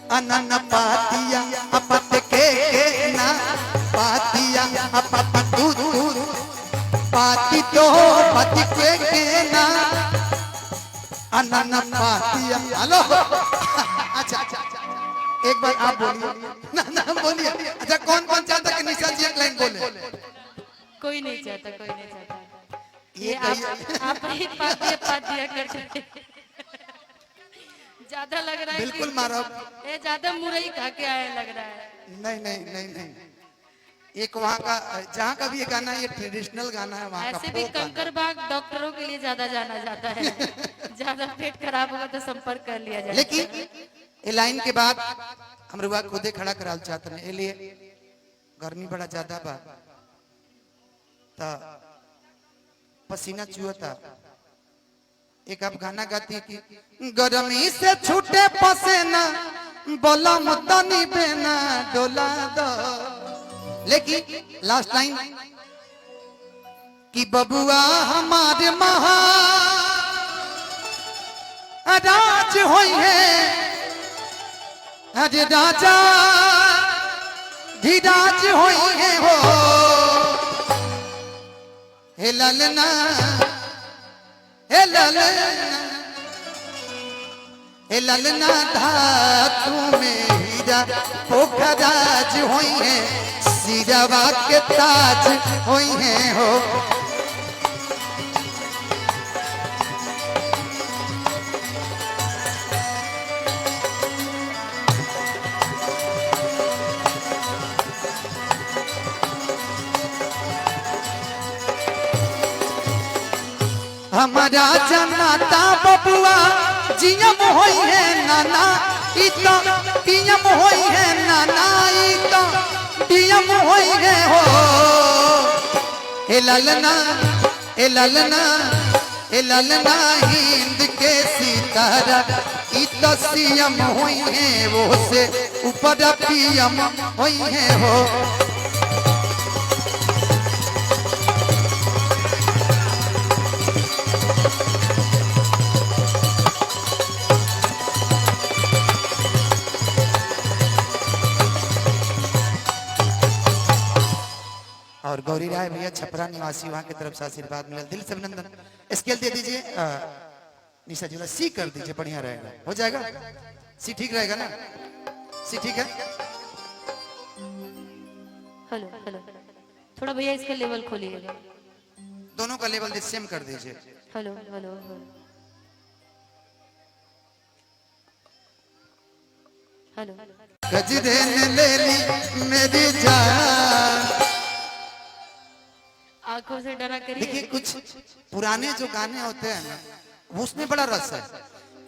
अनन पातिया अपत के ना पातिया अपत तू पाती तो पति के ना अनन पातिया। हेलो अच्छा एक बार आप बोलिए ना ना बोलिए। अच्छा कौन कौन चाहता कि निशा जी एक लाइन बोले? कोई नहीं चाहता, कोई नहीं चाहता। ये आप ही पात दिया करके ज्यादा लग रहा है। बिल्कुल मारो। ये ज्यादा मुरई खा के आए लग रहा है। नहीं नहीं नहीं नहीं, एक वहाँ का जहाँ का भी ये गाना, ये ट्रेडिशनल गाना है वहाँ का। ऐसे भी कंकरबाग डॉक्टरों के लिए ज्यादा जाना जाता है। ज्यादा पेट खराब होगा तो संपर्क कर लिया जाए। लेकिन ये लाइन के बाद हम रुआ खुदे खड़ा कराल चाहते हैं। लिए गर्मी बड़ा ज्यादा बा ता पसीना चुहता। एक आप गाना गाती कि गर्मी से छूटे पसीना बोला मुद्दानी बेना डोला दो। लेकिन लास्ट लाइन कि बबुआ हमारे महाराज होई है, अरे राजा धीराज होई है हो। हे ललना हे ललना हे ललना धातु में हीरा पोखराज होई है, सिरवा के ताज होई है हो। हमारा जनाता बबुआ जियम होई है नाना इतो पियम होई है नाना इतो पियम होई है हो। ए ललना ए ललना ए ललना हिंद के सितारा इतो सियम होई है वो से ऊपर पियम होई है हो। और गौरी राय भैया छपरा निवासी, वहां की तरफ से आशीर्वाद मिला, दिल से अभिनंदन। स्केल दे दीजिए निशा जी, सी कर दीजिए, बढ़िया रहेगा। हो जाएगा सी, ठीक रहेगा ना? सी ठीक है। हेलो हेलो, थोड़ा भैया इसका लेवल खोलिएगा। दोनों का लेवल सेम कर दीजिए। Hello hello hello. गजरे ने ले ली मेरी जान। आंखों से डरा करिए। देखिए कुछ पुराने जो गाने होते हैं ना, उसमें बड़ा रस है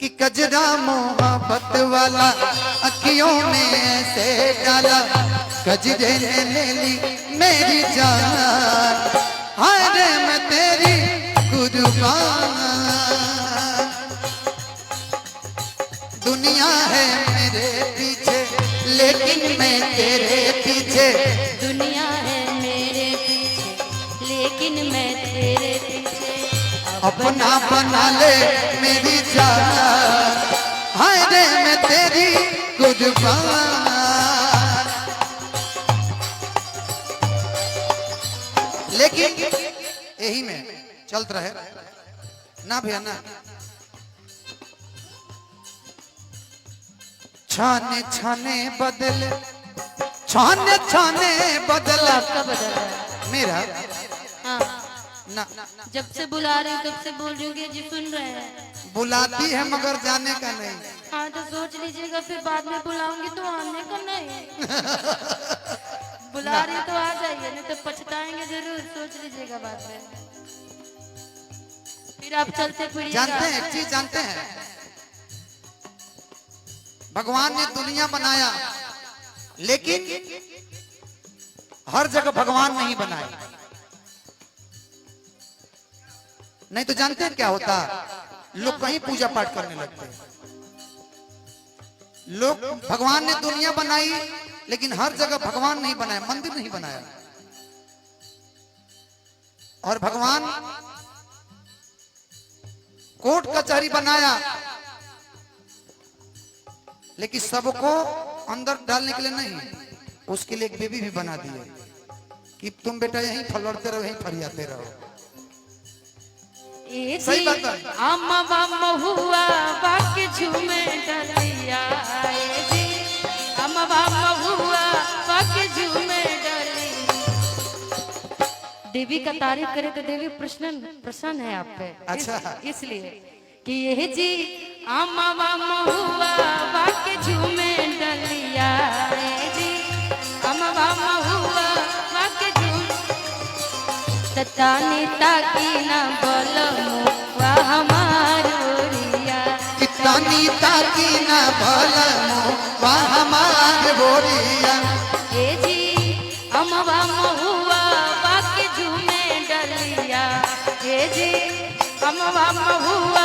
कि कजरा मोहब्बत वाला अखियों में से डाला, गजरे ने ले ली मेरी जान, हाय रे मैं तेरी कुर्बान। दुनिया है मेरे पीछे लेकिन मैं तेरे पीछे, दुनिया है मेरे पीछे लेकिन मैं तेरे पीछे, अपना बना ले मेरी जान, हाय रे मैं तेरी कुर्बान। लेकिन यही में चलते रहे ना भैया ना। छाने छाने बदले, छाने छाने बदला। आपका बदला मेरा हाँ ना, जब से बुला रही हूँ तब से बोल रही हूँ कि जी सुन रहे हैं। बुलाती है मगर जाने का नहीं। हाँ तो सोच लीजिएगा, फिर बाद में बुलाऊंगी तो आने का नहीं। बुला रही तो आ जाइए, नहीं तो पछताएंगे जरूर, सोच लीजिएगा बाद में। फिर आप चलते फिर जानते हैं एक चीज जानते हैं, भगवान ने दुनिया बनाया लेकिन हर जगह भगवान नहीं बनाया। नहीं तो जानते हैं क्या होता, लोग कहीं पूजा पाठ करने लगते हैं। लोग भगवान ने दुनिया बनाई लेकिन हर जगह भगवान नहीं बनाया, मंदिर नहीं बनाया। और भगवान कोर्ट कचहरी बनाया लेकिन सबको अंदर डालने के लिए नहीं, उसके लिए एक बेबी भी बना दिए कि तुम बेटा यहीं फलड़ते रहो, यहीं फरियाते रहो। सही बात है। अम्मा बाम्मा हुआ बाके झूमे डलिया जी, अम्मा बाम्मा हुआ बाके झूमे डलिया। देवी का तारीफ करे तो देवी प्रसन्न है आप पे। अच्छा। इसलिए कि ये जी अम्मा बाम्मा हुआ बाके झूमे डलिया जी, अम्मा बाम्मा हुआ बाके झूमे तानी ताकी ना बोलमुआ हमार बोरिया, तानी ताकी ना बोलमुआ हमार बोरिया। ए जी अमवा महुआ बाके झूमे डलिया, ए जी अमवा महुआ